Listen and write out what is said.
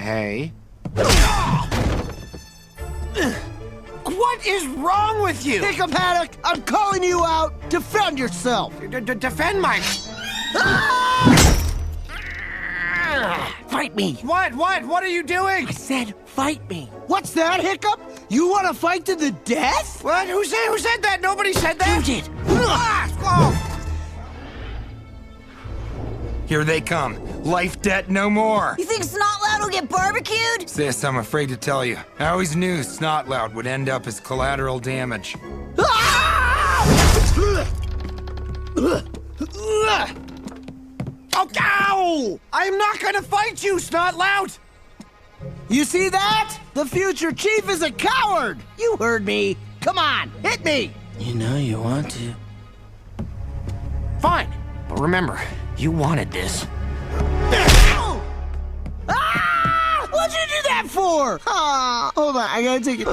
Hey. What is wrong with you? Hiccup Haddock, I'm calling you out. Defend yourself. Defend my... Fight me. What? What are you doing? I said fight me. What's that, Hiccup? You want to fight to the death? What? Who said that? Nobody said that. You did. Here they come. Life debt no more. You think Snotlout will get barbecued? Sis, I'm afraid to tell you. I always knew Snotlout would end up as collateral damage. Oh, ow! I'm not gonna fight you, Snotlout! You see that? The future chief is a coward. You heard me. Come on, hit me. You know you want to. Fine, but remember, you wanted this. Ah! What'd you do that for? Ah, hold on, I gotta take it.